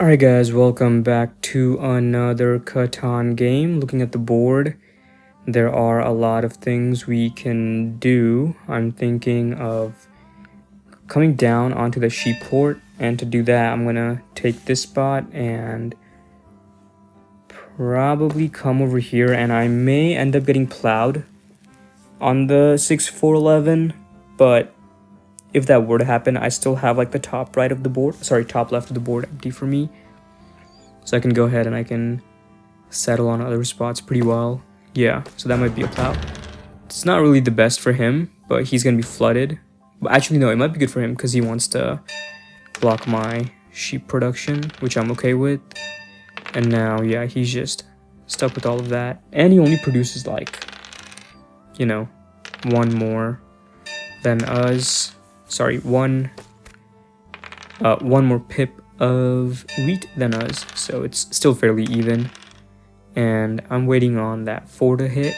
Alright guys, welcome back to another Catan game. Looking at the board, there are a lot of things we can do. I'm thinking of coming down onto the sheep port, and to do that I'm gonna take this spot and probably come over here, and I may end up getting plowed on the 6-4-11, but if that were to happen, I still have like the top right of the board, top left of the board empty for me. So I can go ahead and I can settle on other spots pretty well. Yeah, so that might be a plow. It's not really the best for him, but he's gonna be flooded. But actually, no, it might be good for him because he wants to block my sheep production, which I'm okay with. And now, yeah, he's just stuck with all of that. And he only produces like, one more than us. Sorry, one more pip of wheat than us, so it's still fairly even. And I'm waiting on that 4 to hit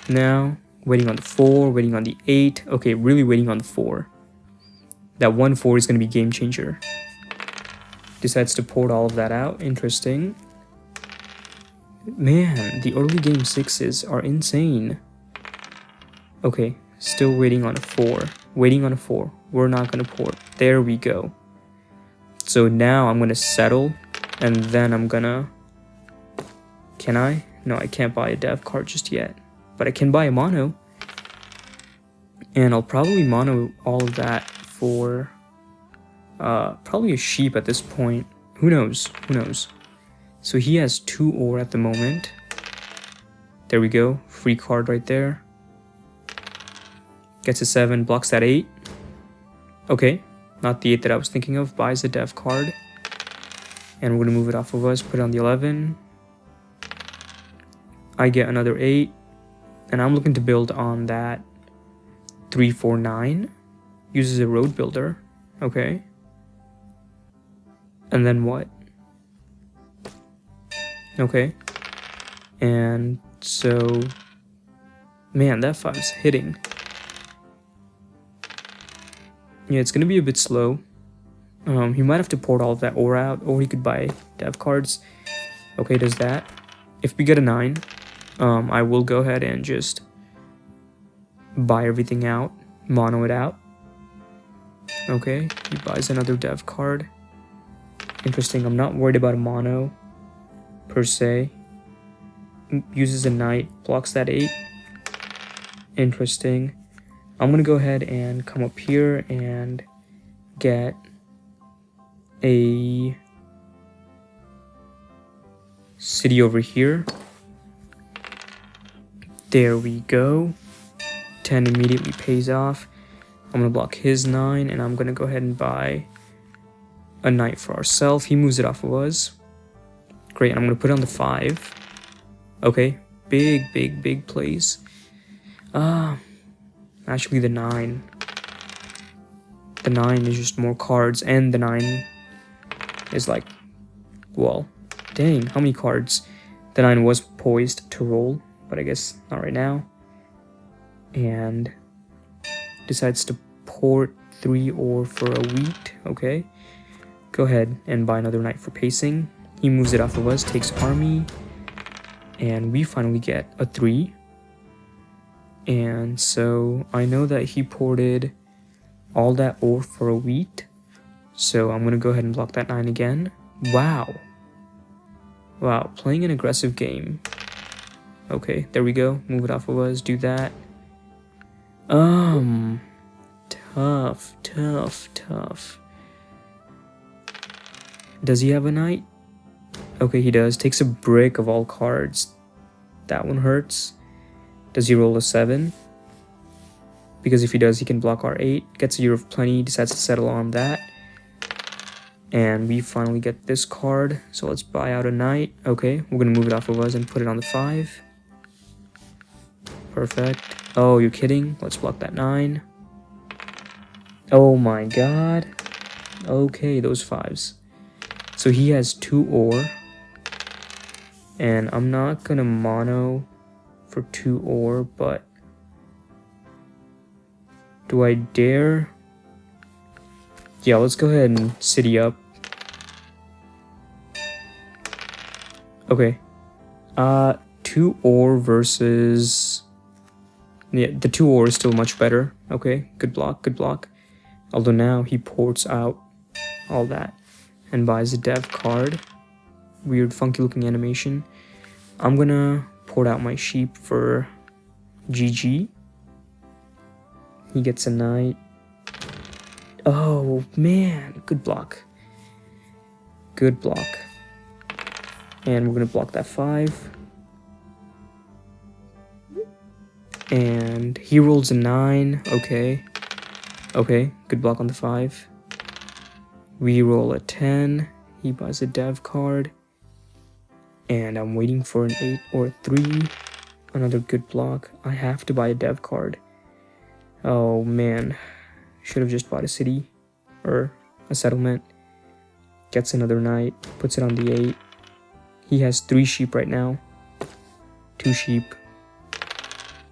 now, waiting on the 4, waiting on the 8. Okay, really waiting on the 4. That 1-4 is going to be game changer. Decides to port all of that out. Interesting. Man, the early game 6s are insane. Okay, still waiting on a 4. Waiting on a 4. We're not going to port. There we go. So now I'm going to settle, and then I'm going to... Can I? No, I can't buy a dev card just yet. But I can buy a mono. And I'll probably mono all of that for... probably a sheep at this point. Who knows? Who knows? So he has 2 ore at the moment. There we go. Free card right there. Gets a 7, blocks that 8. Okay. Not the 8 that I was thinking of. Buys a dev card. And we're going to move it off of us. Put it on the 11. I get another 8. And I'm looking to build on that 3-4-9. Uses a road builder. Okay. And then what? Okay. And so... Man, that 5 is hitting. Yeah, it's going to be a bit slow. He might have to port all of that ore out, or he could buy dev cards. Okay, does that. If we get a 9, I will go ahead and just buy everything out, mono it out. Okay, he buys another dev card. Interesting, I'm not worried about a mono, per se. Uses a knight, blocks that 8. Interesting. I'm going to go ahead and come up here and get a city over here. There we go. 10 immediately pays off. I'm going to block his 9, and I'm going to go ahead and buy a knight for ourselves. He moves it off of us. Great, and I'm going to put it on the 5. Okay, big plays. Actually, the 9. The 9 is just more cards, and the 9 is like, well, dang, how many cards? The 9 was poised to roll, but I guess not right now. And decides to port 3 ore for a wheat. Okay, go ahead and buy another knight for pacing. He moves it off of us, takes army, and we finally get a 3. And so I know that he ported all that ore for a wheat. So I'm going to go ahead and block that 9 again. Wow. Wow, playing an aggressive game. Okay, there we go. Move it off of us, do that. Tough. Does he have a knight? Okay, he does. Takes a brick of all cards. That one hurts. Does he roll a 7? Because if he does, he can block our 8. Gets a year of plenty, decides to settle on that. And we finally get this card. So let's buy out a knight. Okay, we're going to move it off of us and put it on the 5. Perfect. Oh, you're kidding? Let's block that 9. Oh my god. Okay, those 5s. So he has 2 ore. And I'm not going to mono for 2 ore, but do I dare? Yeah, let's go ahead and city up. Okay. 2 ore versus... Yeah, the 2 ore is still much better. Okay, good block, good block. Although now he ports out all that and buys a dev card. Weird, funky looking animation. I'm gonna port out my sheep for GG. He gets a knight. Oh man, good block. Good block. And we're gonna block that 5. And he rolls a 9. Okay. Okay, good block on the 5. We roll a 10. He buys a dev card. And I'm waiting for an 8 or a 3. Another good block. I have to buy a dev card. Oh man. Should have just bought a city. Or a settlement. Gets another knight. Puts it on the 8. He has 3 sheep right now. 2 sheep.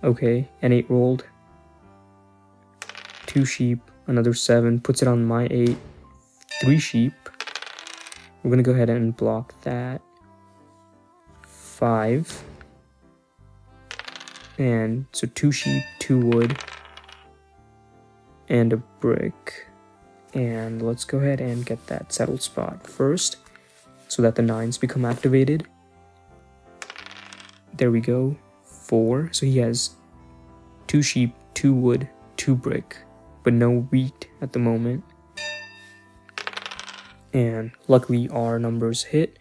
Okay, an 8 rolled. 2 sheep. Another 7. Puts it on my 8. 3 sheep. We're gonna go ahead and block that. 5. And so 2 sheep, 2 wood, and a brick. And let's go ahead and get that settled spot first so that the 9s become activated. There we go. 4. So he has 2 sheep, 2 wood, 2 brick, but no wheat at the moment. And luckily our numbers hit.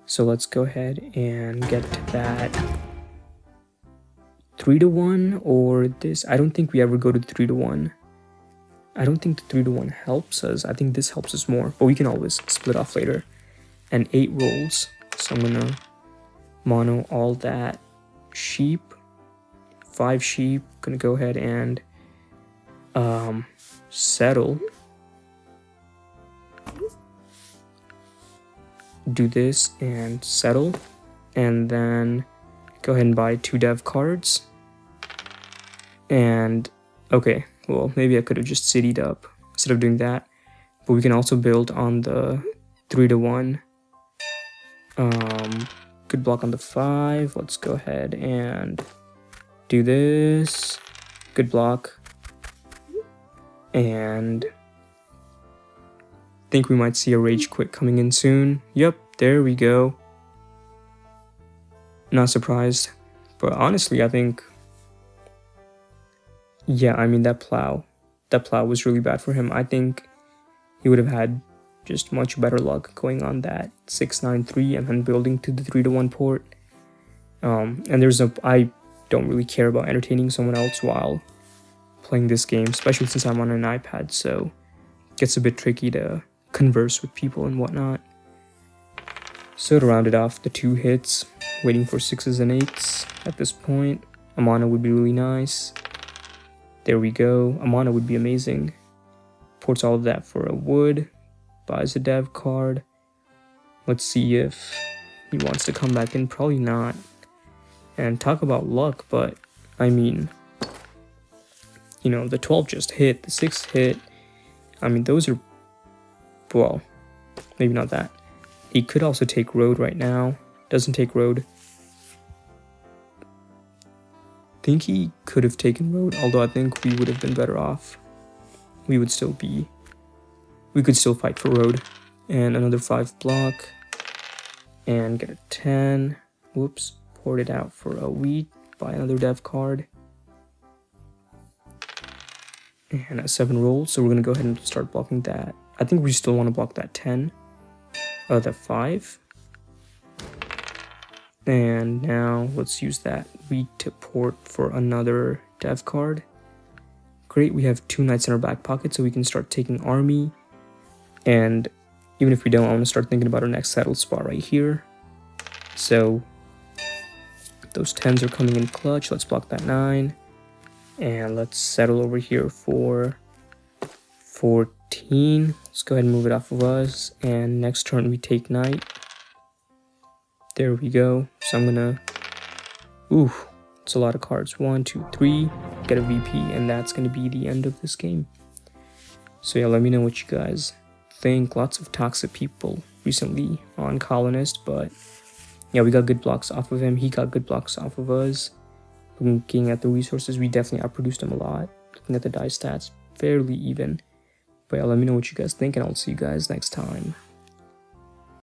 So let's go ahead and get that 3-1 or this. I don't think we ever go to 3-1. I don't think the 3-1 helps us. I think this helps us more, but we can always split off later. And 8 rolls. So I'm gonna mono all that sheep. 5 sheep. Gonna go ahead and settle. Do this and settle, and then go ahead and buy 2 dev cards. And okay, well, maybe I could have just citied up instead of doing that, but we can also build on the 3-1. Good block on the 5. Let's go ahead and do this. Good block. And think we might see a rage quit coming in soon. Yep, there we go. Not surprised, but honestly I think, yeah, I mean that plow was really bad for him. I think he would have had just much better luck going on that 6-9-3 and then building to the 3-1 port. And I don't really care about entertaining someone else while playing this game, especially since I'm on an iPad, so it gets a bit tricky to converse with people and whatnot. So to round it off, the 2 hits, waiting for 6s and 8s at this point. Amana would be really nice. There we go. Amana would be amazing. Ports all of that for a wood. Buys a dev card. Let's see if he wants to come back in. Probably not. And talk about luck, but I mean, you know, the 12 just hit, the 6 hit. I mean, those are, well, maybe not that. He could also take road right now. Doesn't take road. Think he could have taken road, although I think we would have been better off. We could still fight for road. And another 5 block. And get a 10. Whoops. Poured it out for a wheat. Buy another dev card. And a 7 roll. So we're going to go ahead and start blocking that. I think we still want to block that 10. That 5. And now let's use that wheat to port for another dev card. Great, we have 2 knights in our back pocket, so we can start taking army. And even if we don't, I want to start thinking about our next settled spot right here. So those 10s are coming in clutch. Let's block that 9. And let's settle over here for 14. Let's go ahead and move it off of us. And next turn we take knight. There we go. So I'm gonna, ooh, it's a lot of cards. 1, 2, 3, get a VP, and that's gonna be the end of this game. So yeah, let me know what you guys think. Lots of toxic people recently on Colonist, but Yeah, we got good blocks off of him. He got good blocks off of us. Looking at the resources, we definitely outproduced him a lot. Looking at the die stats, fairly even. But yeah, let me know what you guys think, and I'll see you guys next time.